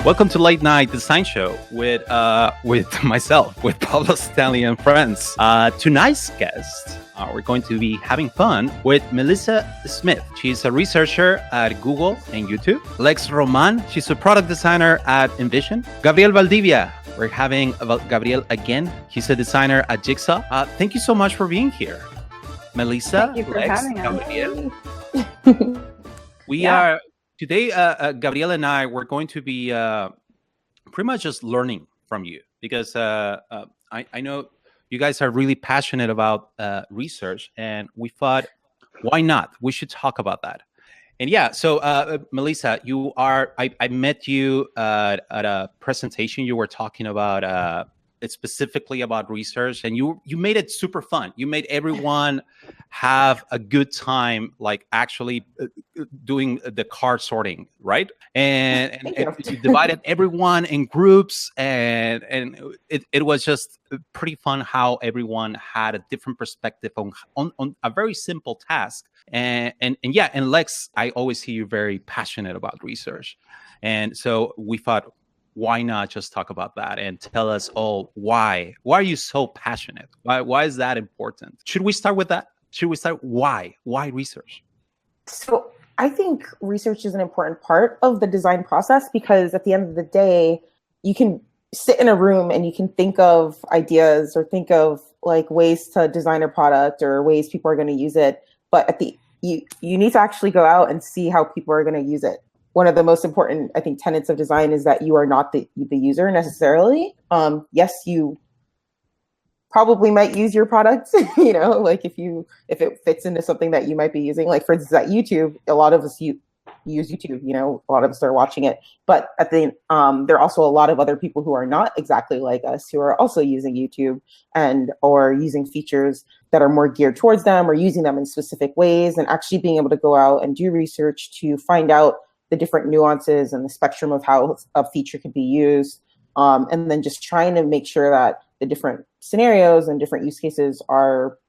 Welcome to Late Night Design Show with myself, with Pablo Stanley and friends. Tonight's guest, we're going to be having fun with Melissa Smith. She's a researcher at Google and YouTube. Lex Roman, she's a product designer at InVision. Gabriel Valdivia, we're having Gabriel again. He's a designer at Jigsaw. Thank you so much for being here, Melissa. Thank you for Lex, having us. Gabriel. We are. Today, Gabriel and I, we're going to be pretty much just learning from you because I know you guys are really passionate about research, and we thought, why not? We should talk about that. And yeah, so Melissa, I met you at a presentation. You were talking about specifically about research, and you made it super fun. You made everyone have a good time, like actually doing the card sorting, right? And you divided everyone in groups, and it was just pretty fun how everyone had a different perspective on a very simple task. And Lex, I always see you very passionate about research, and so we thought, why not just talk about that and tell us all why? Why are you so passionate? Why is that important? Should we start with that? Should we start why? Why research? So I think research is an important part of the design process because at the end of the day, you can sit in a room and you can think of ideas or think of like ways to design a product or ways people are going to use it. But you need to actually go out and see how people are going to use it. One of the most important, I think, tenets of design is that you are not the user necessarily. Yes, you probably might use your product, like if it fits into something that you might be using. Like for instance, at YouTube, a lot of us use YouTube. A lot of us are watching it. But there are also a lot of other people who are not exactly like us who are also using YouTube or using features that are more geared towards them or using them in specific ways, and actually being able to go out and do research to find out the different nuances and the spectrum of how a feature could be used. And then just trying to make sure that the different scenarios and different use cases are,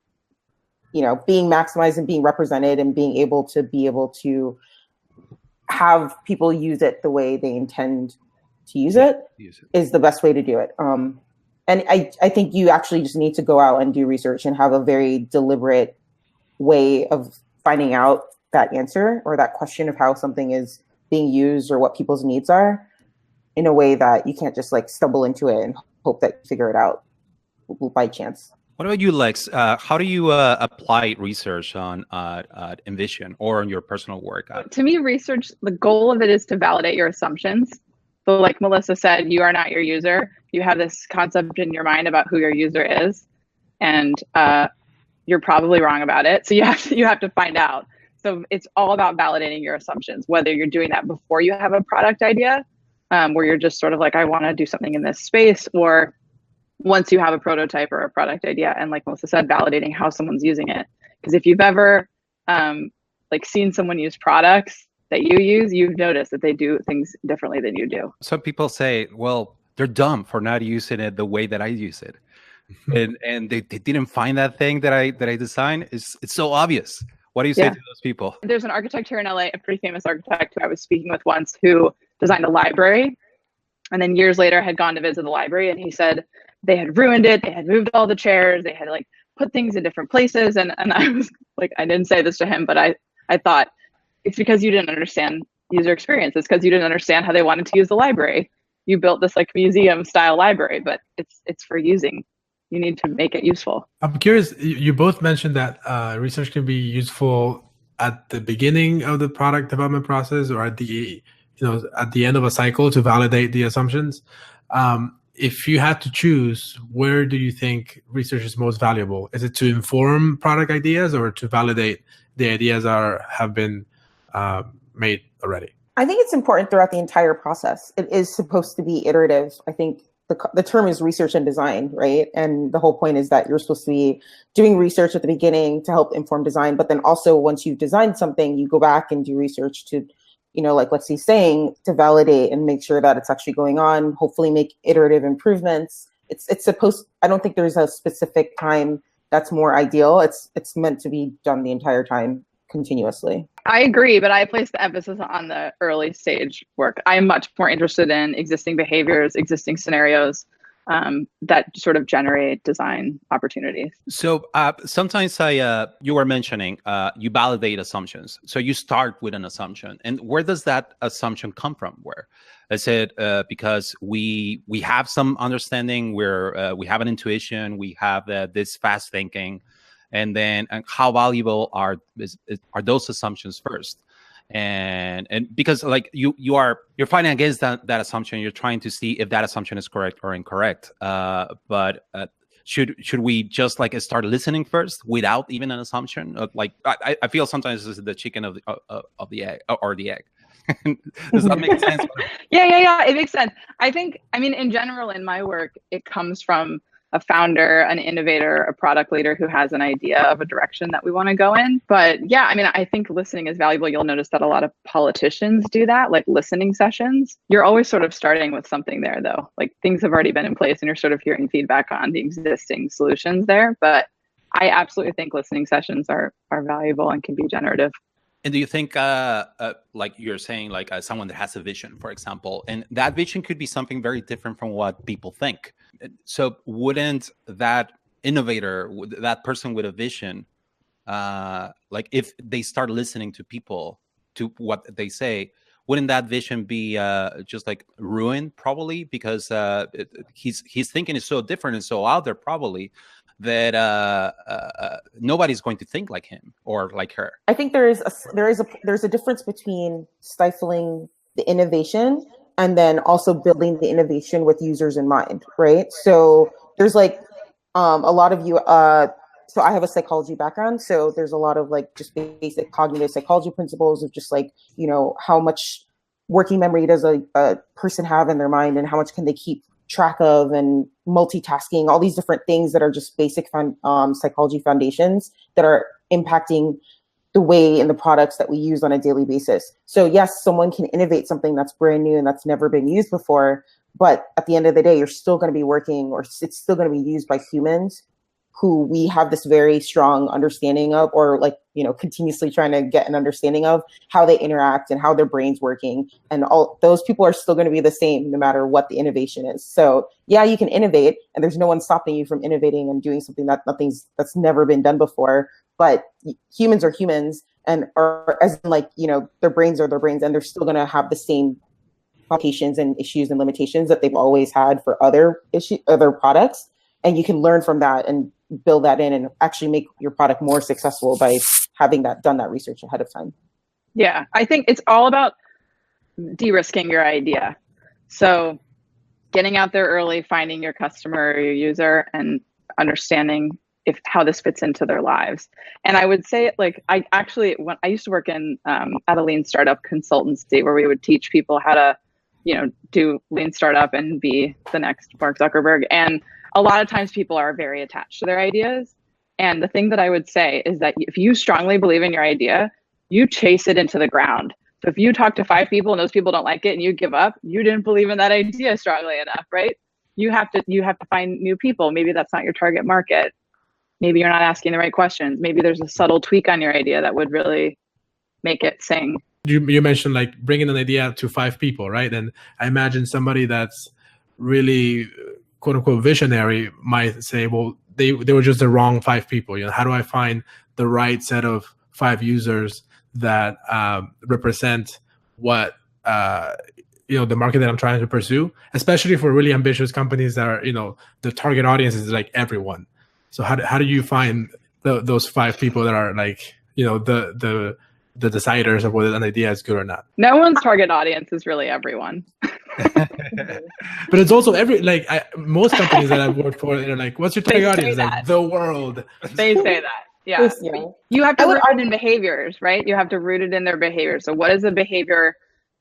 being maximized and being represented and being able to have people use it the way they intend to use it is the best way to do it. And I think you actually just need to go out and do research and have a very deliberate way of finding out that answer or that question of how something is being used or what people's needs are in a way that you can't just like stumble into it and hope that you figure it out by chance. What about you, Lex? How do you apply research on InVision or on your personal work? To me, research, the goal of it is to validate your assumptions. So like Melissa said, you are not your user. You have this concept in your mind about who your user is, and you're probably wrong about it. So you have to find out. So it's all about validating your assumptions, whether you're doing that before you have a product idea, where you're just sort of like, I want to do something in this space, or once you have a prototype or a product idea, and like Melissa said, validating how someone's using it. Because if you've ever seen someone use products that you use, you've noticed that they do things differently than you do. Some people say, well, they're dumb for not using it the way that I use it. and they didn't find that thing that I designed. It's so obvious. What do you say to those people? There's an architect here in LA, a pretty famous architect who I was speaking with once, who designed a library. And then years later had gone to visit the library, and he said they had ruined it. They had moved all the chairs. They had like put things in different places. And I was like, I didn't say this to him, but I thought it's because you didn't understand user experience. It's because you didn't understand how they wanted to use the library. You built this like museum style library, but it's for using. You need to make it useful. I'm curious, you both mentioned that research can be useful at the beginning of the product development process or at the end of a cycle to validate the assumptions. If you had to choose, where do you think research is most valuable? Is it to inform product ideas or to validate the ideas that have been made already? I think it's important throughout the entire process. It is supposed to be iterative. I think the term is research and design, right? And the whole point is that you're supposed to be doing research at the beginning to help inform design. But then also once you've designed something, you go back and do research to, like Lexi's saying, to validate and make sure that it's actually going on, hopefully make iterative improvements. I don't think there's a specific time that's more ideal. It's meant to be done the entire time continuously. I agree, but I place the emphasis on the early stage work. I am much more interested in existing behaviors, existing scenarios that sort of generate design opportunities. So sometimes you were mentioning you validate assumptions. So you start with an assumption, and where does that assumption come from? Where is it because we have some understanding, where we have an intuition, we have this fast thinking, and then how valuable are those assumptions first? And because like you're fighting against that assumption, you're trying to see if that assumption is correct or incorrect. But should we just like start listening first without even an assumption? Like I feel sometimes this is the chicken of the egg or the egg. Does that make sense? Yeah. It makes sense. I mean, in general, in my work, it comes from a founder, an innovator, a product leader who has an idea of a direction that we want to go in. But yeah, I mean, I think listening is valuable. You'll notice that a lot of politicians do that, like listening sessions. You're always sort of starting with something there, though. Like things have already been in place and you're sort of hearing feedback on the existing solutions there. But I absolutely think listening sessions are valuable and can be generative. And do you think, like you're saying, like someone that has a vision, for example, and that vision could be something very different from what people think? So wouldn't that innovator, that person with a vision, like if they start listening to people, to what they say, wouldn't that vision be just like ruined probably? Because his thinking is so different and so out there probably, that nobody's going to think like him or like her. I think there's a difference between stifling the innovation and then also building the innovation with users in mind, right? So there's like a lot of you. So I have a psychology background, so there's a lot of like just basic cognitive psychology principles of just like, you know, how much working memory does a person have in their mind, and how much can they keep track of, and multitasking, all these different things that are just basic psychology foundations that are impacting the way in the products that we use on a daily basis. So yes, someone can innovate something that's brand new and that's never been used before, but at the end of the day, you're still going to be working, or it's still going to be used by humans who we have this very strong understanding of, or like, you know, continuously trying to get an understanding of how they interact and how their brain's working. And all those people are still going to be the same no matter what the innovation is. So yeah, you can innovate and there's no one stopping you from innovating and doing something that's never been done before. But humans are humans, and are, as in like, you know, their brains are their brains, and they're still going to have the same complications and issues and limitations that they've always had for other products. And you can learn from that and build that in and actually make your product more successful by having done that research ahead of time. Yeah, I think it's all about de-risking your idea. So getting out there early, finding your customer or your user, and understanding how this fits into their lives. And I would say, like, I used to work in at a lean startup consultancy where we would teach people how to, you know, do lean startup and be the next Mark Zuckerberg. And a lot of times people are very attached to their ideas. And the thing that I would say is that if you strongly believe in your idea, you chase it into the ground. So if you talk to 5 people and those people don't like it and you give up, you didn't believe in that idea strongly enough, right? You have to find new people. Maybe that's not your target market. Maybe you're not asking the right questions. Maybe there's a subtle tweak on your idea that would really make it sing. You mentioned like bringing an idea to 5 people, right? And I imagine somebody that's really quote unquote visionary might say, well, they were just the wrong 5 people. You know, how do I find the right set of 5 users that represent what you know, the market that I'm trying to pursue? Especially for really ambitious companies that are, you know, the target audience is like everyone. So how do you find those 5 people that are like, you know, the deciders of whether an idea is good or not? No one's target audience is really everyone. But it's also most companies that I've worked for, they're like, what's your target audience? Like the world. They say that. Yeah. You have to root it in behaviors, right? You have to root it in their behavior. So what is the behavior?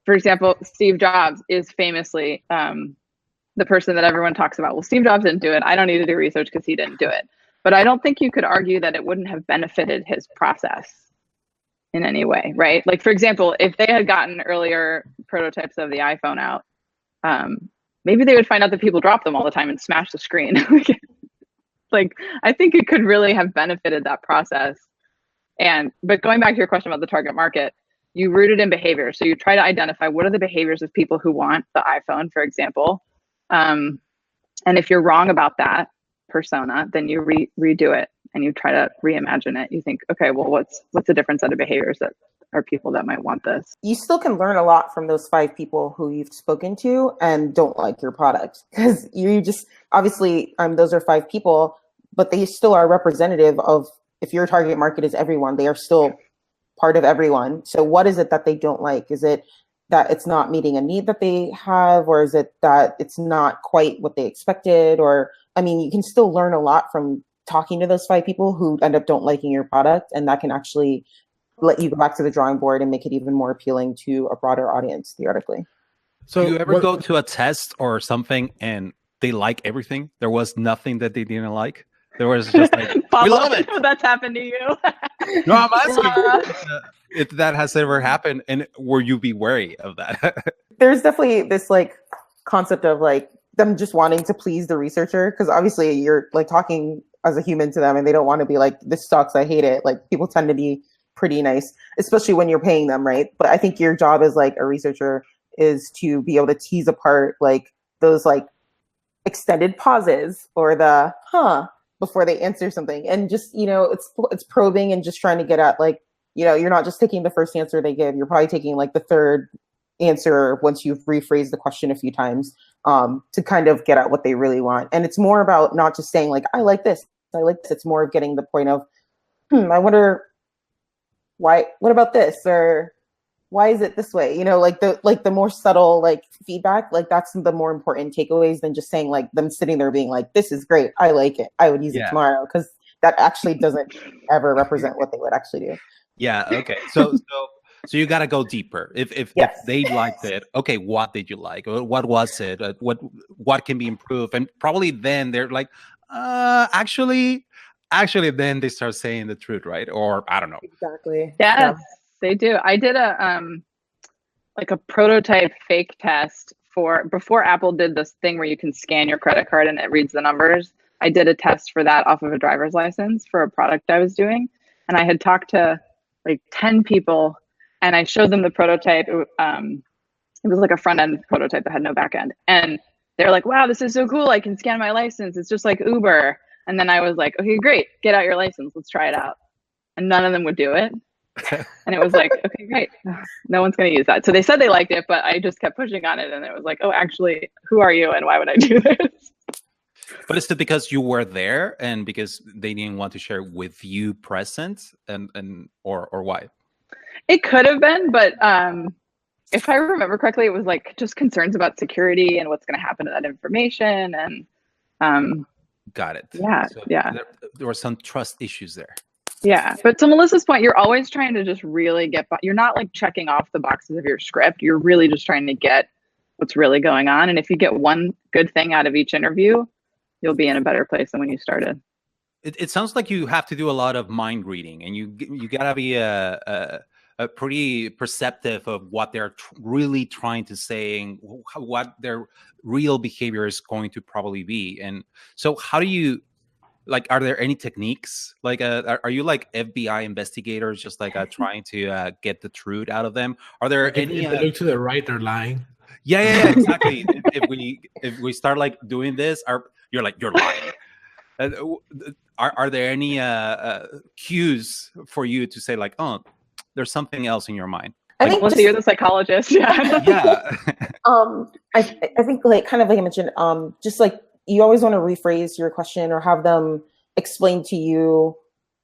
For example, Steve Jobs is famously the person that everyone talks about. Well, Steve Jobs didn't do it. I don't need to do research because he didn't do it. But I don't think you could argue that it wouldn't have benefited his process in any way, right? Like, for example, if they had gotten earlier prototypes of the iPhone out, maybe they would find out that people drop them all the time and smash the screen. Like, I think it could really have benefited that process But going back to your question about the target market, you root it in behavior. So you try to identify what are the behaviors of people who want the iPhone, for example. And if you're wrong about that persona, then you redo it and you try to reimagine it. You think, okay, well, what's a different set of behaviors that are people that might want this? You still can learn a lot from those 5 people who you've spoken to and don't like your product, because you just, obviously, those are 5 people, but they still are representative of, if your target market is everyone, they are still part of everyone. So what is it that they don't like? Is it that it's not meeting a need that they have, or is it that it's not quite what they expected? Or, I mean, you can still learn a lot from talking to those 5 people who end up don't liking your product, and that can actually let you go back to the drawing board and make it even more appealing to a broader audience, theoretically. So do you ever go to a test or something and they like everything? There was nothing that they didn't like? There was just like, we love it. That's happened to you. No, I'm asking if that has ever happened, and were you be wary of that? There's definitely this like concept of like them just wanting to please the researcher, because obviously you're like talking as a human to them and they don't want to be like, this sucks, I hate it. Like, people tend to be pretty nice, especially when you're paying them, right? But I think your job as like a researcher is to be able to tease apart like those like extended pauses or the before they answer something, and just, you know, it's probing and just trying to get at like, you know, you're not just taking the first answer they give, you're probably taking like the third answer once you've rephrased the question a few times, to kind of get at what they really want. And it's more about not just saying like, I like this. It's more of getting the point of, I wonder why, what about this? Or why is it this way? You know, like the more subtle like feedback, like that's the more important takeaways than just saying like them sitting there being like, this is great, I like it, I would use it tomorrow, because that actually doesn't ever represent what they would actually do. Yeah. Okay. So you got to go deeper. If they liked it, okay, what did you like? What was it? What can be improved? And probably then they're like, actually, then they start saying the truth, right? Or I don't know. Exactly. Yes, they do. I did a like a prototype fake test before Apple did this thing where you can scan your credit card and it reads the numbers. I did a test for that off of a driver's license for a product I was doing, and I had talked to like 10 people, and I showed them the prototype. It was like a front end prototype that had no back end, and they're like, "Wow, this is so cool! I can scan my license. It's just like Uber." And then I was like, "Okay, great. Get out your license. Let's try it out." And none of them would do it. And it was like, okay, great. No one's going to use that. So they said they liked it, but I just kept pushing on it. And it was like, oh, actually, who are you and why would I do this? But is it because you were there and because they didn't want to share with you present, or why? It could have been, but if I remember correctly, it was like just concerns about security and what's going to happen to that information. And got it. Yeah. So yeah. There were some trust issues there. Yeah. But to Melissa's point, you're always trying to just really you're not like checking off the boxes of your script. You're really just trying to get what's really going on. And if you get one good thing out of each interview, you'll be in a better place than when you started. It sounds like you have to do a lot of mind reading, and you gotta be a pretty perceptive of what they're really trying to say and what their real behavior is going to probably be. And so how do you, like, are there any techniques? Like, are you like FBI investigators just like trying to get the truth out of them? Are there like any... If they look to the right, they're lying. Yeah, exactly. if we start like doing this, you're lying. Are there any cues for you to say like, oh, there's something else in your mind? I think you're the psychologist. Yeah. Yeah. I think like kind of like I mentioned, just like you always want to rephrase your question or have them explain to you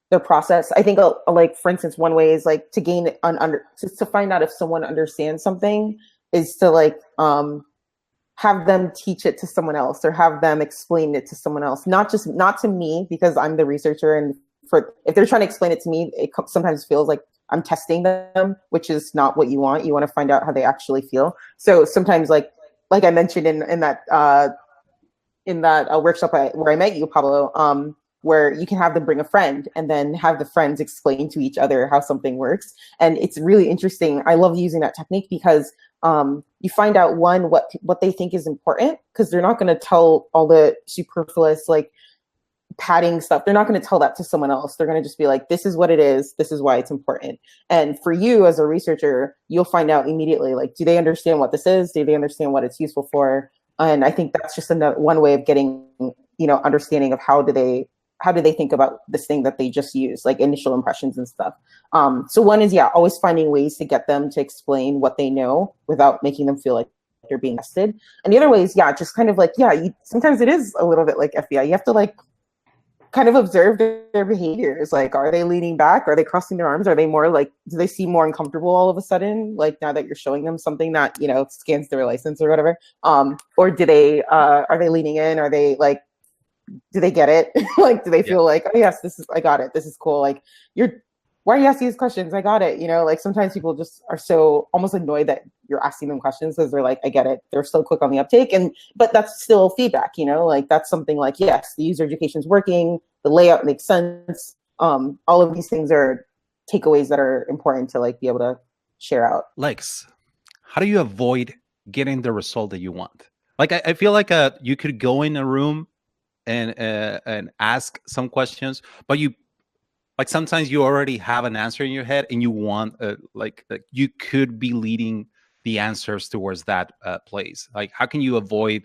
their process. I think like, for instance, one way is like to gain to find out if someone understands something is to like have them teach it to someone else or have them explain it to someone else, not to me, because I'm the researcher. And if they're trying to explain it to me, it sometimes feels like I'm testing them, which is not what you want. You want to find out how they actually feel. So sometimes like I mentioned in that workshop where I met you, Pablo, where you can have them bring a friend and then have the friends explain to each other how something works. And it's really interesting. I love using that technique because you find out what they think is important, because they're not going to tell all the superfluous, like padding stuff. They're not going to tell that to someone else. They're going to just be like, this is what it is. This is why it's important. And for you as a researcher, you'll find out immediately, like, do they understand what this is? Do they understand what it's useful for? And I think that's just one way of getting, understanding of how do they think about this thing that they just used, like initial impressions and stuff. So one is, always finding ways to get them to explain what they know without making them feel like they're being tested. And the other way is, just kind of like, sometimes it is a little bit like FBI. You have to like kind of observe their behaviors. Like, are they leaning back? Are they crossing their arms? Are they more like, do they seem more uncomfortable all of a sudden? Like now that you're showing them something that, scans their license or whatever. Or do they, are they leaning in? Are they like, do they get it? Like, do they feel like, oh yes, I got it. This is cool. Like why are you asking these questions? I got it. Like sometimes people just are so almost annoyed that you're asking them questions because they're like, I get it. They're so quick on the uptake. But that's still feedback, like that's something like, yes, the user education is working. The layout makes sense. All of these things are takeaways that are important to like be able to share out. Lex, how do you avoid getting the result that you want? Like, I feel like you could go in a room and ask some questions, but sometimes you already have an answer in your head and you want like you could be leading the answers towards that place. Like, how can you avoid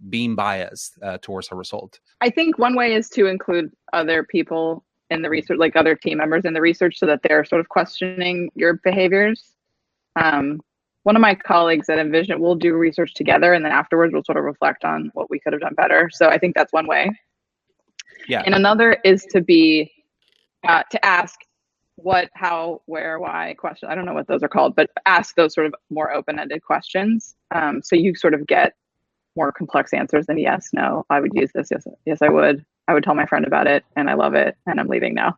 being biased towards a result? I think one way is to include other people in the research, like other team members in the research, so that they're sort of questioning your behaviors. One of my colleagues at InVision will do research together, and then afterwards we'll sort of reflect on what we could have done better. So I think that's one way. Yeah. And another is to ask what, how, where, why questions. I don't know what those are called, but ask those sort of more open-ended questions. So you sort of get more complex answers than yes, no, I would use this. Yes, I would. I would tell my friend about it and I love it and I'm leaving now.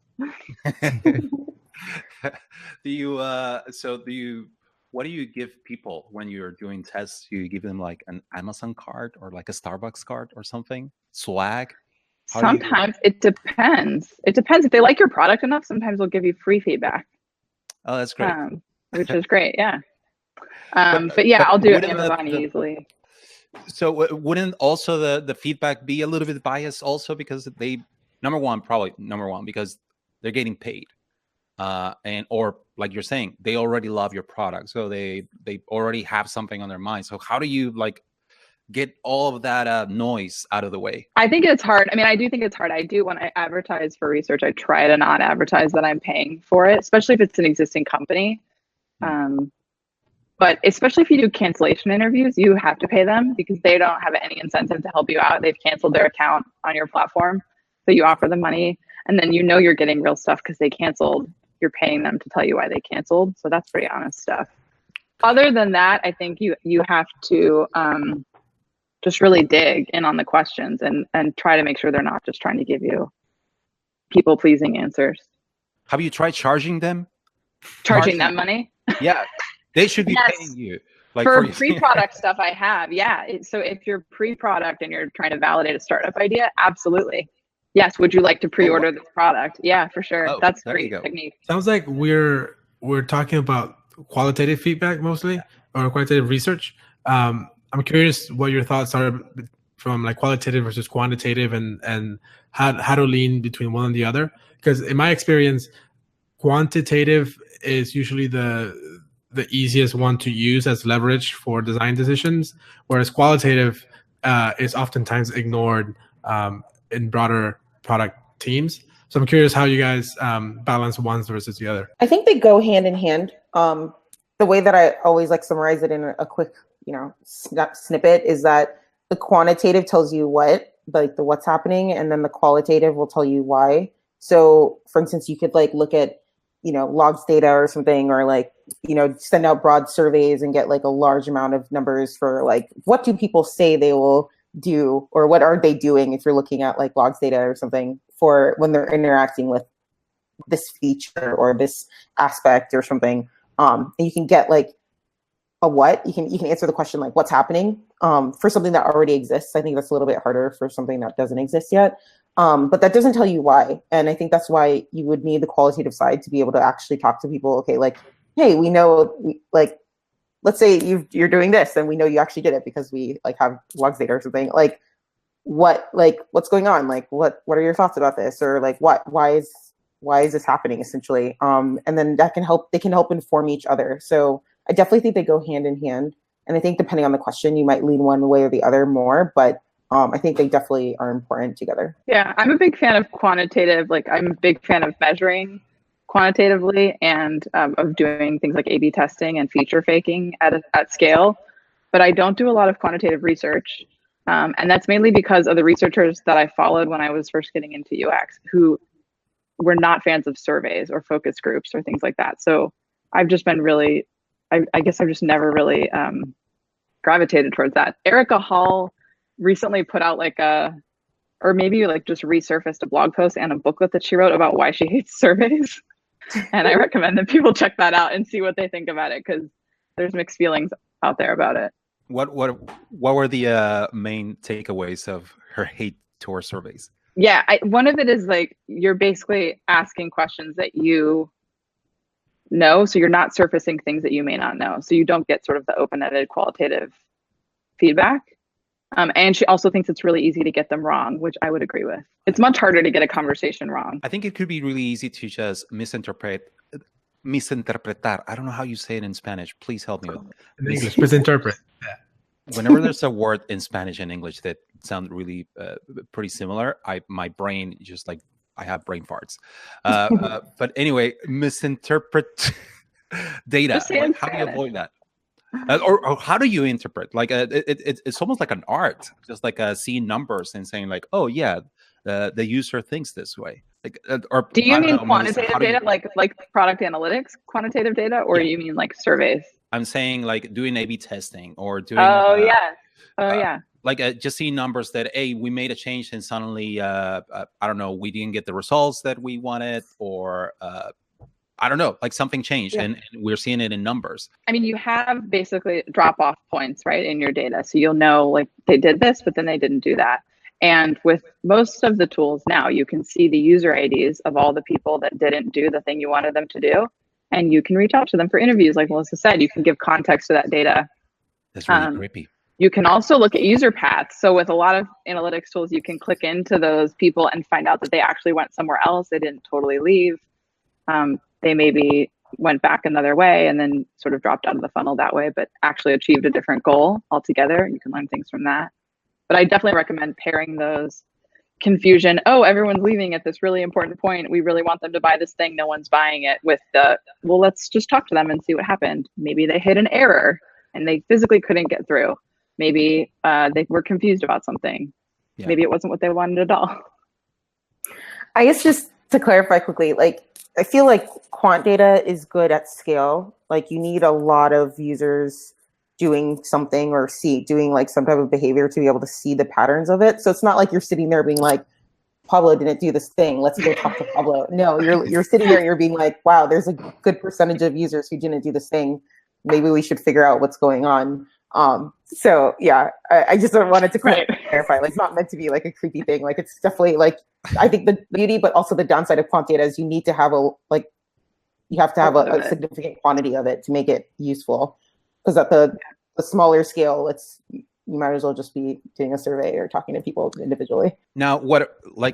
What do you give people when you're doing tests? You give them like an Amazon card or like a Starbucks card or something? Swag? Sometimes it depends. It depends if they like your product enough. Sometimes they'll give you free feedback. Oh, that's great. Which is great. Yeah. But I'll do it Amazon easily. So wouldn't also the feedback be a little bit biased also because number one because they're getting paid, or like you're saying, they already love your product, so they already have something on their mind. So how do you like get all of that noise out of the way? I think it's hard. I mean, I do think it's hard. I do, when I advertise for research, I try to not advertise that I'm paying for it, especially if it's an existing company. But especially if you do cancellation interviews, you have to pay them because they don't have any incentive to help you out. They've canceled their account on your platform. So you offer them money and then you're getting real stuff because they canceled. You're paying them to tell you why they canceled. So that's pretty honest stuff. Other than that, I think you have to just really dig in on the questions and try to make sure they're not just trying to give you people-pleasing answers. Have you tried charging them? Charging them money? Yeah. They should be paying you. Like for pre-product stuff I have. Yeah. So if you're pre-product and you're trying to validate a startup idea, absolutely. Yes. Would you like to pre-order this product? Yeah, for sure. That's a great technique. Sounds like we're talking about qualitative feedback mostly, or qualitative research. I'm curious what your thoughts are from like qualitative versus quantitative and how to lean between one and the other. Because in my experience, quantitative is usually the easiest one to use as leverage for design decisions, whereas qualitative is oftentimes ignored in broader product teams. So I'm curious how you guys balance one versus the other. I think they go hand in hand. The way that I always like summarize it in a quick, snippet is that the quantitative tells you what's happening, and then the qualitative will tell you why. So for instance, you could like look at logs data or something, or send out broad surveys and get like a large amount of numbers for like, what do people say they will do, or what are they doing if you're looking at like logs data or something for when they're interacting with this feature or this aspect or something. And you can get like a what, you can answer the question like what's happening for something that already exists. I think that's a little bit harder for something that doesn't exist yet. But that doesn't tell you why. And I think that's why you would need the qualitative side to be able to actually talk to people. Okay, like, hey, we know, let's say you're doing this and we know you actually did it because we like have logs data or something. Like, what's going on? Like, what are your thoughts about this? Or like, why is this happening, essentially? And then they can help inform each other. So I definitely think they go hand in hand. And I think depending on the question, you might lean one way or the other more, but I think they definitely are important together. Yeah, I'm a big fan of quantitative. Like, I'm a big fan of measuring quantitatively and of doing things like A/B testing and feature faking at scale. But I don't do a lot of quantitative research. And that's mainly because of the researchers that I followed when I was first getting into UX, who were not fans of surveys or focus groups or things like that. So I've just been really, I guess I've just never really gravitated towards that. Erica Hall recently put out or maybe like just resurfaced a blog post and a booklet that she wrote about why she hates surveys. And I recommend that people check that out and see what they think about it, because there's mixed feelings out there about it. What were the main takeaways of her hate towards surveys? Yeah, one of it is like, you're basically asking questions that you know, so you're not surfacing things that you may not know. So you don't get sort of the open-ended qualitative feedback. And she also thinks it's really easy to get them wrong, which I would agree with. It's much harder to get a conversation wrong. I think it could be really easy to just misinterpretar. I don't know how you say it in Spanish. Please help me with In English, misinterpret. Yeah. Whenever there's a word in Spanish and English that sound really pretty similar, my brain just like, I have brain farts. But anyway, misinterpret data. Like, how do you avoid that? Or how do you interpret? Like it's almost like an art, just like seeing numbers and saying like, oh yeah, the user thinks this way. Like, or do you mean quantitative data, like product analytics, quantitative data, or you mean like surveys? I'm saying like doing A/B testing or doing. Like just seeing numbers that, hey, we made a change and suddenly, I don't know, we didn't get the results that we wanted, or I don't know, like something changed and we're seeing it in numbers. I mean, you have basically drop-off points, right, in your data. So you'll know like they did this, but then they didn't do that. And with most of the tools now, you can see the user IDs of all the people that didn't do the thing you wanted them to do. And you can reach out to them for interviews. Like Melissa said, you can give context to that data. That's really creepy. You can also look at user paths. So with a lot of analytics tools, you can click into those people and find out that they actually went somewhere else. They didn't totally leave. They maybe went back another way and then sort of dropped out of the funnel that way, but actually achieved a different goal altogether. You can learn things from that. But I definitely recommend pairing those confusion. Oh, everyone's leaving at this really important point. We really want them to buy this thing. No one's buying it, with well, let's just talk to them and see what happened. Maybe they hit an error and they physically couldn't get through. Maybe they were confused about something. Yeah. Maybe it wasn't what they wanted at all. I guess just to clarify quickly, like, I feel like quant data is good at scale. Like, you need a lot of users doing something or doing like some type of behavior to be able to see the patterns of it. So it's not like you're sitting there being like, Pablo didn't do this thing, let's go talk to Pablo. No, you're sitting there and you're being like, wow, there's a good percentage of users who didn't do this thing. Maybe we should figure out what's going on. So yeah, I just wanted to clarify, like, it's not meant to be like a creepy thing. Like, it's definitely like, I think the beauty, but also the downside of quant data is you need to have you have to have a significant quantity of it to make it useful. Because at the smaller scale, you might as well just be doing a survey or talking to people individually. Now,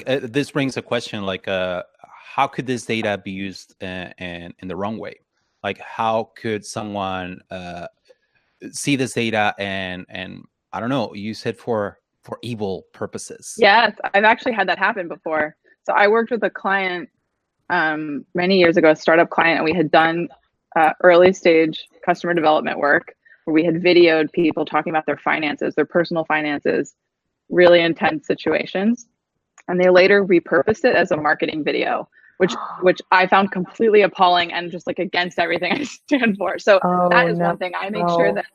this brings a question, like, how could this data be used in the wrong way? Like, how could someone see this data and I don't know, use it for evil purposes? Yes, I've actually had that happen before. So I worked with a client many years ago, a startup client, and we had done early stage customer development work where we had videoed people talking about their finances, their personal finances, really intense situations. And they later repurposed it as a marketing video, which I found completely appalling and just like against everything I stand for. So that is one thing. I make sure that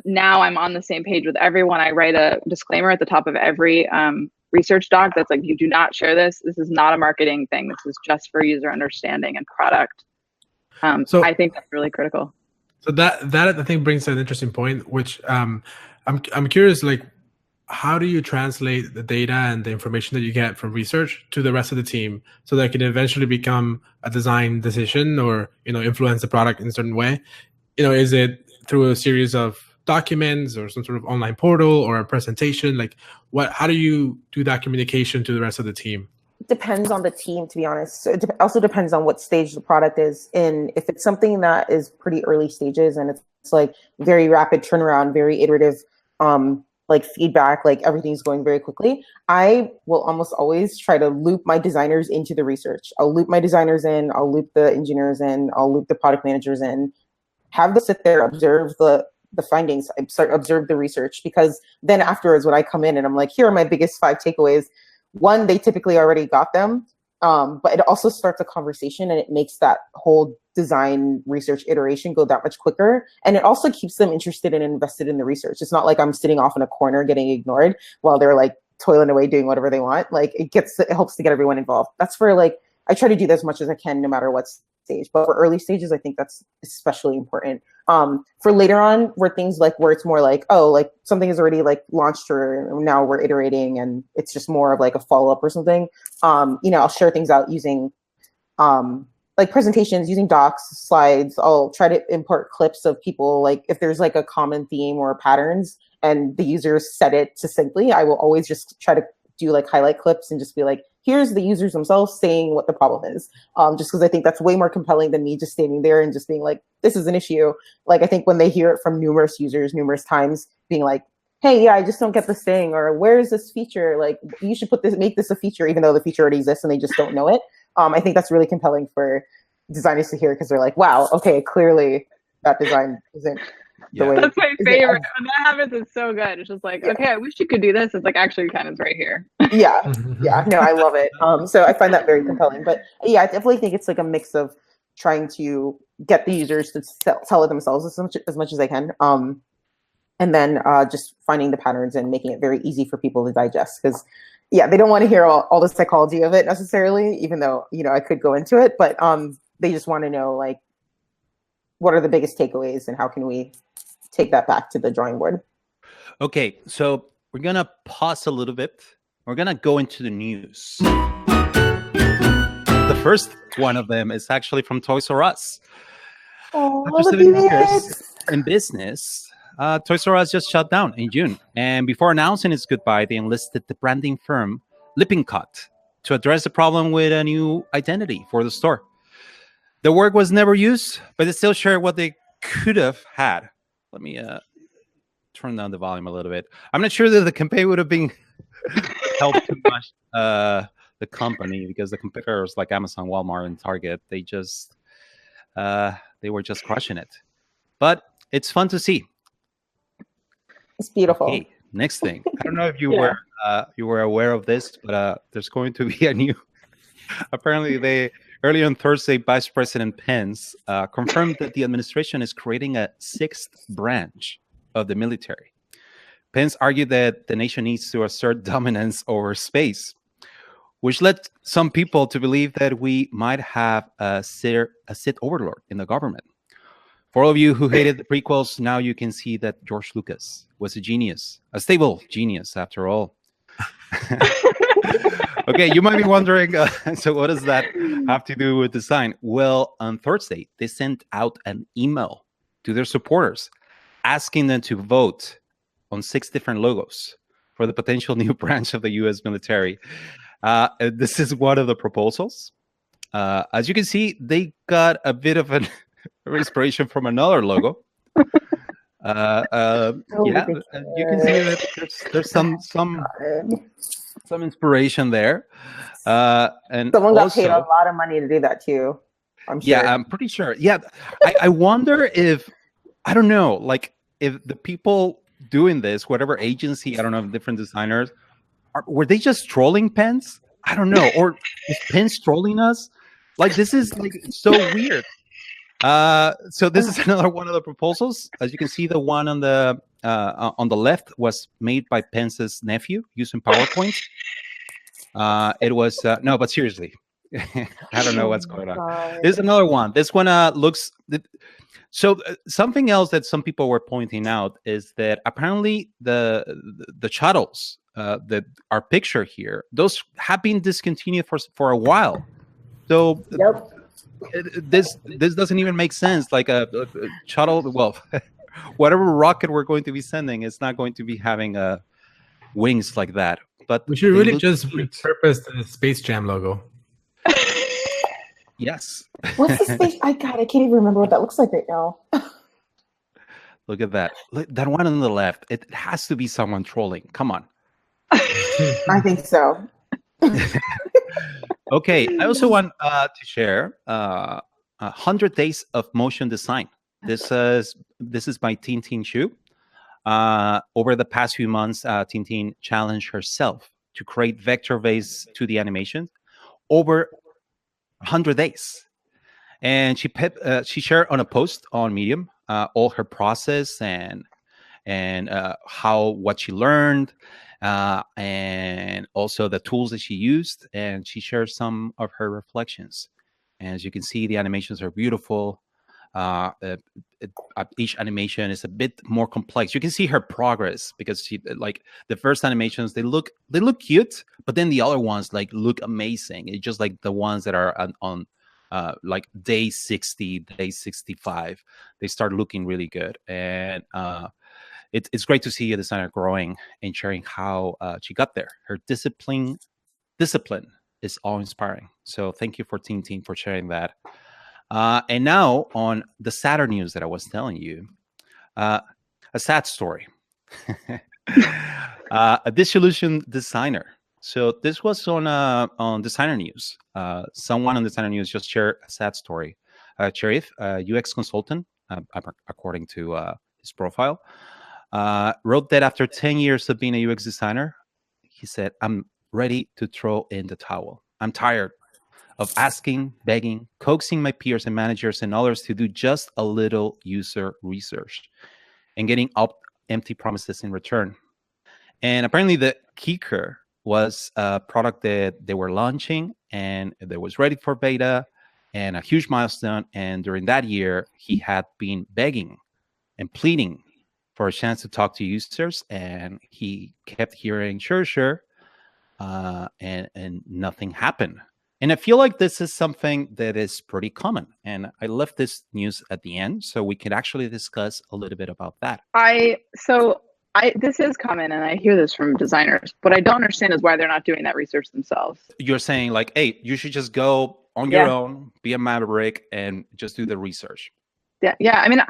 now I'm on the same page with everyone. I write a disclaimer at the top of every research doc that's like, you do not share this. This is not a marketing thing. This is just for user understanding and product. So I think that's really critical. So that I think brings an interesting point, which I'm curious, like, how do you translate the data and the information that you get from research to the rest of the team so that it can eventually become a design decision or, influence the product in a certain way? Is it through a series of documents or some sort of online portal or a presentation? Like, how do you do that communication to the rest of the team? Depends on the team, to be honest. So it also depends on what stage the product is in. If it's something that is pretty early stages and it's like very rapid turnaround, very iterative, like feedback, like everything's going very quickly, I will almost always try to loop my designers into the research. I'll loop my designers in, I'll loop the engineers in, I'll loop the product managers in, have them sit there, observe the findings, observe the research, because then afterwards when I come in and I'm like, here are my biggest 5 takeaways. One, they typically already got them, but it also starts a conversation and it makes that whole design research iteration go that much quicker. And it also keeps them interested and invested in the research. It's not like I'm sitting off in a corner getting ignored while they're like toiling away doing whatever they want. Like it helps to get everyone involved. That's for like, I try to do that as much as I can no matter what stage, but for early stages, I think that's especially important. For later on, where things like where it's more like, oh, like something is already like launched or now we're iterating and it's just more of like a follow-up or something. I'll share things out using like presentations, using docs, slides. I'll try to import clips of people, like if there's like a common theme or patterns and the users said it succinctly, I will always just try to do like highlight clips and just be like, here's the users themselves saying what the problem is. Just because I think that's way more compelling than me just standing there and just being like, this is an issue. Like, I think when they hear it from numerous users, numerous times, being like, hey, yeah, I just don't get this thing, or where is this feature? Like, you should make this a feature, even though the feature already exists and they just don't know it. I think that's really compelling for designers to hear, because they're like, wow, okay, clearly that design isn't the way. That's my favorite. When that happens, it's so good. It's just like, okay, I wish you could do this. It's like, actually, kind of right here. Yeah, no, I love it. So I find that very compelling. But yeah, I definitely think it's like a mix of trying to get the users to tell it themselves as much as they can. And then just finding the patterns and making it very easy for people to digest. Because, yeah, they don't want to hear all the psychology of it necessarily, even though, I could go into it. But they just want to know, like, what are the biggest takeaways and how can we take that back to the drawing board? Okay, so we're going to pause a little bit. We're going to go into the news. The first one of them is actually from Toys R Us. Oh, after 7 years in business, Toys R Us just shut down in June. And before announcing its goodbye, they enlisted the branding firm Lippincott to address the problem with a new identity for the store. The word was never used, but they still shared what they could have had. Let me turn down the volume a little bit. I'm not sure that the campaign would have been helped too much the company, because the competitors like Amazon, Walmart, and Target, they were just crushing it. But it's fun to see. It's beautiful. Okay, next thing. I don't know if you were aware of this, but there's going to be a new. Apparently, early on Thursday, Vice President Pence confirmed that the administration is creating a 6th branch of the military. Pence argued that the nation needs to assert dominance over space, which led some people to believe that we might have a Sith overlord in the government. For all of you who hated the prequels, now you can see that George Lucas was a genius, a stable genius after all. Okay, you might be wondering, so what does that have to do with design? Well, on Thursday, they sent out an email to their supporters asking them to vote on 6 different logos for the potential new branch of the U.S. military. This is one of the proposals. As you can see, they got a bit of an inspiration from another logo. You can see that there's some inspiration there. And someone got paid a lot of money to do that too, I'm sure. Yeah, I'm pretty sure. Yeah, I wonder if, I don't know, like if the people doing this, whatever agency, I don't know, different designers, were they just trolling Pence? I don't know. Or is Pence trolling us? Like, this is like so weird. So this is another one of the proposals. As you can see, the one on the left was made by Pence's nephew using PowerPoint. It was no, but seriously, I don't know what's going on. There's another one. This one looks. So something else that some people were pointing out is that apparently the shuttles that are pictured here, those have been discontinued for a while. So. Yep. This doesn't even make sense. Like a shuttle. Well, whatever rocket we're going to be sending, it's not going to be having wings like that. But we should they really look just cute. repurpose the Space Jam logo. Yes. What's the space? I can't even remember what that looks like right now. Look at that. Look, that one on the left. It has to be someone trolling. Come on. I think so. Okay. I also want to share 100 Days of Motion Design. This is by Tintin Shu. Over the past few months, Tintin challenged herself to create vector-based 2D animations over 100 days. And she shared on a post on Medium all her process and what she learned, and also the tools that she used. And she shared some of her reflections. And as you can see, the animations are beautiful. Each animation is a bit more complex. You can see her progress because she, like, the first animations, they look cute, but then the other ones like look amazing. It's just like the ones that are on like day 60, day 65, they start looking really good. And it's great to see a designer growing and sharing how she got there. Her discipline is awe-inspiring. So thank you for Tintin for sharing that. And now on the sadder news that I was telling you, a sad story. A disillusioned designer. So this was on Designer News. Someone on Designer News just shared a sad story. Cherif, UX consultant, according to his profile, wrote that after 10 years of being a UX designer, he said, "I'm ready to throw in the towel. I'm tired of asking, begging, coaxing my peers and managers and others to do just a little user research and getting up empty promises in return." And apparently the kicker was a product that they were launching and that was ready for beta and a huge milestone. And during that year, he had been begging and pleading for a chance to talk to users. And he kept hearing, sure, and nothing happened. And I feel like this is something that is pretty common. And I left this news at the end so we can actually discuss a little bit about that. This is common, and I hear this from designers. What I don't understand is why they're not doing that research themselves. You're saying like, hey, you should just go on your own, be a maverick, and just do the research. Yeah. I mean,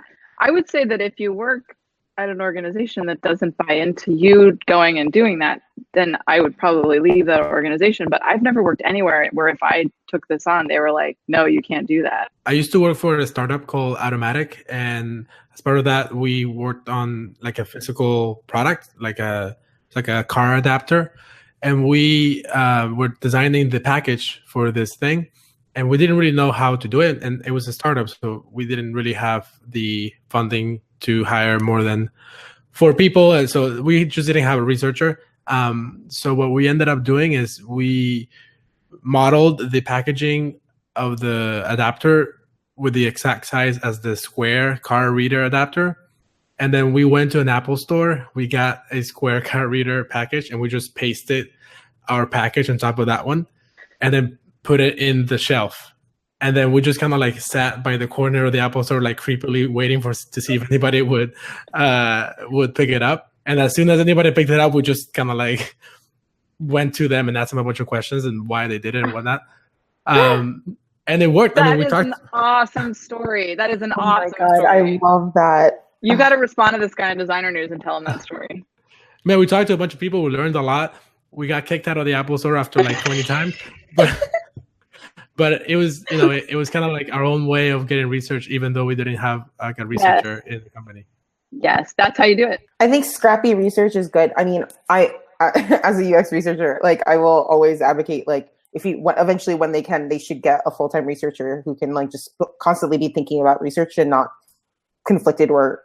I would say that if you work at an organization that doesn't buy into you going and doing that, then I would probably leave that organization. But I've never worked anywhere where if I took this on, they were like, no, you can't do that. I used to work for a startup called Automatic, and as part of that, we worked on like a physical product, like a car adapter, and we were designing the package for this thing, and we didn't really know how to do it, and it was a startup, so we didn't really have the funding to hire more than 4 people, and so we just didn't have a researcher. So what we ended up doing is we modeled the packaging of the adapter with the exact size as the square car reader adapter. And then we went to an Apple store, we got a square car reader package, and we just pasted our package on top of that one and then put it in the shelf. And then we just kind of like sat by the corner of the Apple store, like creepily waiting to see if anybody would pick it up. And as soon as anybody picked it up, we just kind of like went to them and asked them a bunch of questions and why they did it and whatnot. And it worked. That is an awesome story. That is an awesome story. I love that. You got to respond to this guy in Designer News and tell him that story. Man, we talked to a bunch of people. We learned a lot. We got kicked out of the Apple store after like 20 times. But it was, it was kind of like our own way of getting research, even though we didn't have like a researcher in the company. Yes, that's how you do it. I think scrappy research is good. I mean, I as a UX researcher, like I will always advocate, like eventually when they can, they should get a full-time researcher who can like just constantly be thinking about research and not conflicted or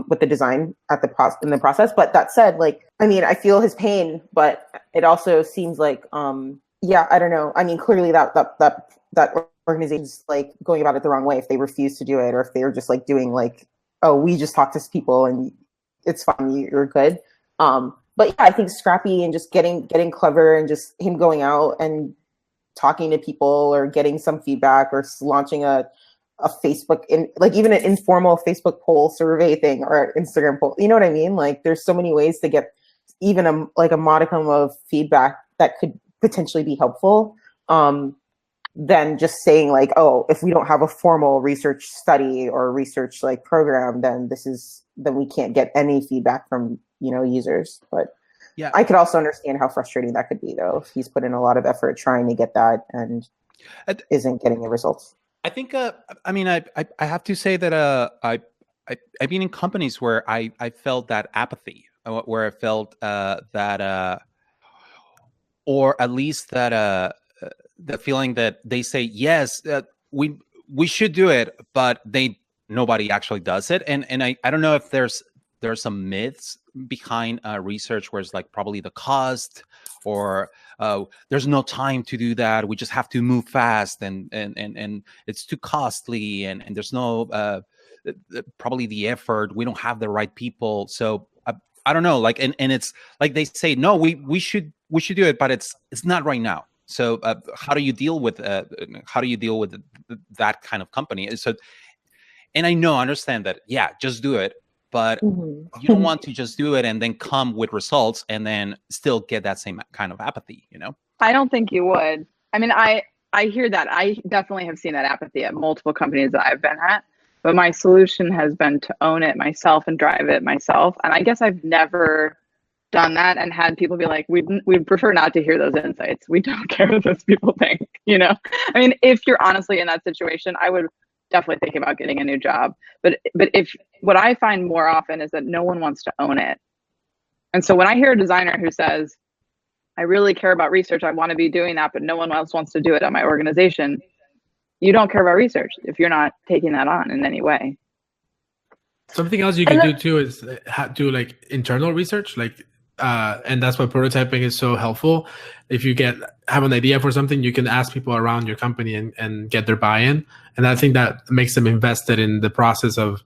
with the design in the process. But that said, like, I mean, I feel his pain, but it also seems like, I don't know. I mean, clearly that organization's like going about it the wrong way if they refuse to do it, or if they were just like doing like, oh, we just talk to people and it's fine, you're good. But yeah, I think scrappy and just getting clever and just him going out and talking to people or getting some feedback or launching a a Facebook like even an informal Facebook poll survey thing or an Instagram poll. You know what I mean? Like there's so many ways to get even a modicum of feedback that could potentially be helpful. Than just saying like, oh, if we don't have a formal research study or research like program, then we can't get any feedback from, users. But yeah, I could also understand how frustrating that could be though, if he's put in a lot of effort trying to get that and isn't getting the results. I think, I have to say that I've been in companies where I felt that apathy, where I felt that, or at least that, the feeling that they say, yes, we should do it, but nobody actually does it. And I don't know if there's some myths behind research where it's like probably the cost or there's no time to do that. We just have to move fast and it's too costly and there's no probably the effort. We don't have the right people. So I don't know, like, and it's like they say, no, we should do it, but it's not right now. So how do you deal with that kind of company? So, and I understand that, yeah, just do it, but you don't want to just do it and then come with results and then still get that same kind of apathy, I don't think you would. I mean, I hear that. I definitely have seen that apathy at multiple companies that I've been at, but my solution has been to own it myself and drive it myself. And I guess I've never done that and had people be like, we'd prefer not to hear those insights. We don't care what those people think, I mean, if you're honestly in that situation, I would definitely think about getting a new job. But if what I find more often is that no one wants to own it. And so when I hear a designer who says, I really care about research, I want to be doing that, but no one else wants to do it at my organization, you don't care about research if you're not taking that on in any way. Something else you can do too is do like internal research, like and that's why prototyping is so helpful. If you have an idea for something, you can ask people around your company and get their buy-in. And I think that makes them invested in the process of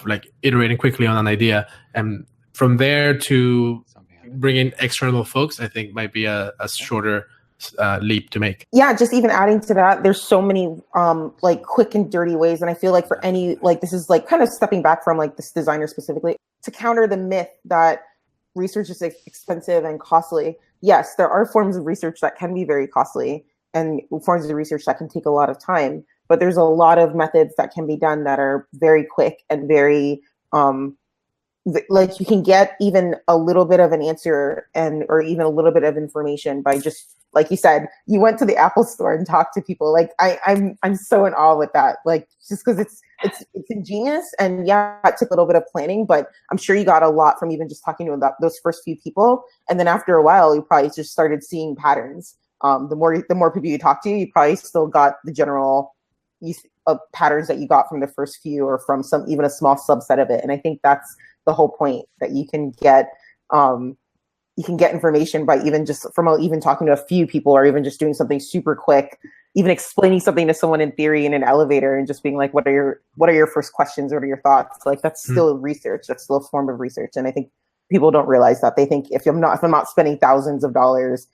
like iterating quickly on an idea. And from there to bring in external folks, I think might be a shorter leap to make. Yeah, just even adding to that, there's so many like quick and dirty ways. And I feel like for any, like this is like kind of stepping back from like this designer specifically, to counter the myth that research is expensive and costly. Yes, there are forms of research that can be very costly and forms of research that can take a lot of time, but there's a lot of methods that can be done that are very quick and very like you can get even a little bit of an answer or even a little bit of information by just, like you said, you went to the Apple store and talked to people. Like I'm so in awe with that. Like just because it's ingenious, and yeah, it took a little bit of planning, but I'm sure you got a lot from even just talking to those first few people. And then after a while, you probably just started seeing patterns. The more people you talk to, you probably still got the general patterns that you got from the first few or from even a small subset of it. And I think that's the whole point, that you can get information by even talking to a few people, or even just doing something super quick, even explaining something to someone in theory in an elevator and just being like, what are your first questions? What are your thoughts? Like that's still research. That's still a form of research. And I think people don't realize that. They think if I'm not spending thousands of dollars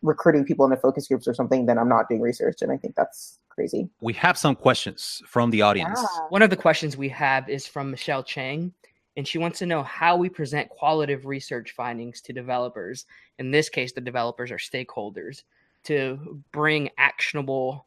recruiting people into focus groups or something, then I'm not doing research. And I think that's crazy. We have some questions from the audience. Yeah. One of the questions we have is from Michelle Chang. And she wants to know how we present qualitative research findings to developers. In this case, the developers are stakeholders, to bring actionable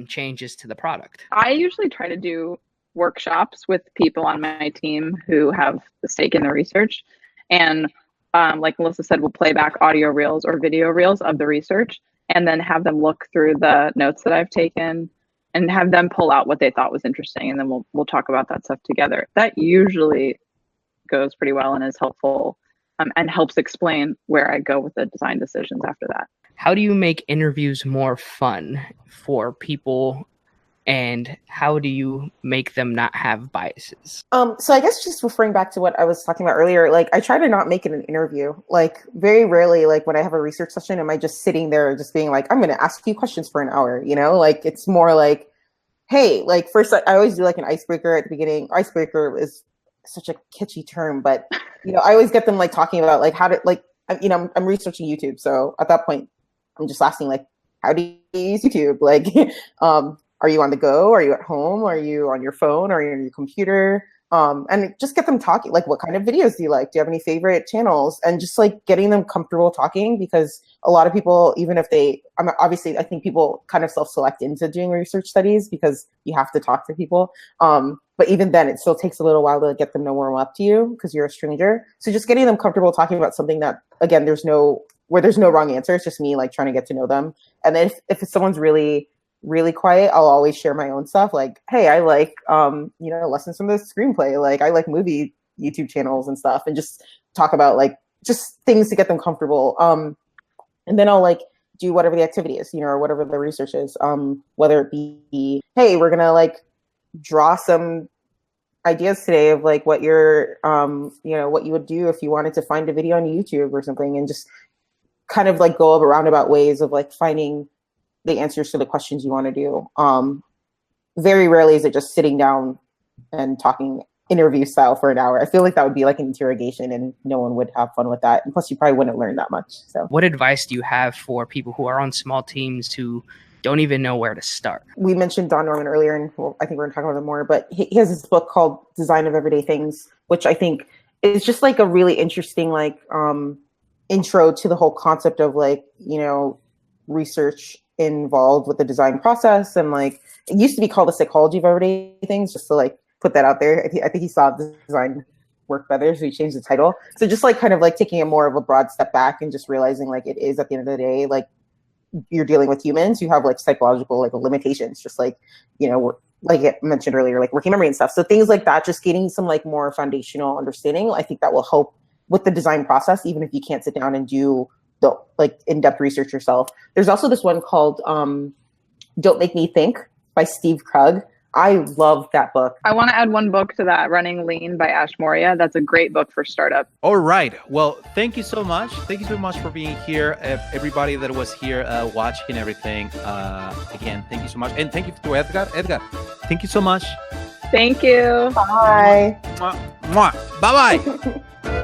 changes to the product. I usually try to do workshops with people on my team who have the stake in the research. And like Melissa said, we'll play back audio reels or video reels of the research and then have them look through the notes that I've taken and have them pull out what they thought was interesting, and then we'll talk about that stuff together. That usually goes pretty well and is helpful, and helps explain where I go with the design decisions after that. How do you make interviews more fun for people, and how do you make them not have biases? So I guess just referring back to what I was talking about earlier, like I try to not make it an interview. Like very rarely, like when I have a research session, am I just sitting there just being like, I'm going to ask you questions for an hour, like it's more like, hey, like first I always do like an icebreaker at the beginning. Icebreaker is such a kitschy term, but I always get them like talking about like how to like, I'm researching YouTube. So at that point, I'm just asking like, how do you use YouTube? Like, are you on the go? Are you at home? Are you on your phone? Are you on your computer? And just get them talking. Like, what kind of videos do you like? Do you have any favorite channels? And just like getting them comfortable talking, because a lot of people, even if obviously I think people kind of self-select into doing research studies because you have to talk to people. But even then, it still takes a little while to get them to warm up to you because you're a stranger. So just getting them comfortable talking about something that, again, there's no wrong answer. It's just me like trying to get to know them. And then if someone's really quiet, I'll always share my own stuff. Like, hey, I like, lessons from the screenplay. Like, I like movie YouTube channels and stuff, and just talk about like just things to get them comfortable. And then I'll like do whatever the activity is, or whatever the research is. Whether it be, hey, we're gonna like draw some ideas today of like what you're, what you would do if you wanted to find a video on YouTube or something, and just kind of like go over roundabout ways of like finding the answers to the questions you want to do. Very rarely is it just sitting down and talking interview style for an hour. I feel like that would be like an interrogation, and no one would have fun with that. And plus, you probably wouldn't learn that much. So, what advice do you have for people who are on small teams who don't even know where to start? We mentioned Don Norman earlier, and I think we're going to talk about it more, but he has this book called Design of Everyday Things, which I think is just like a really interesting, like, intro to the whole concept of like, research involved with the design process. And like, it used to be called the psychology of everyday things, just to like put that out there. I think he saw design work better, so he changed the title. So just like kind of like taking a more of a broad step back and just realizing like it is, at the end of the day, like you're dealing with humans who have like psychological like limitations, just like, like I mentioned earlier, like working memory and stuff. So things like that, just getting some like more foundational understanding, I think that will help with the design process, even if you can't sit down and do the like in-depth research yourself. There's also this one called Don't Make Me Think by Steve Krug. I love that book. I want to add one book to that, Running Lean by Ash Moria. That's a great book for startup. All right. Well, thank you so much. Thank you so much for being here. Everybody that was here watching everything. Again, thank you so much. And thank you to Edgar. Edgar, thank you so much. Thank you. Bye. Mwah, mwah. Bye-bye.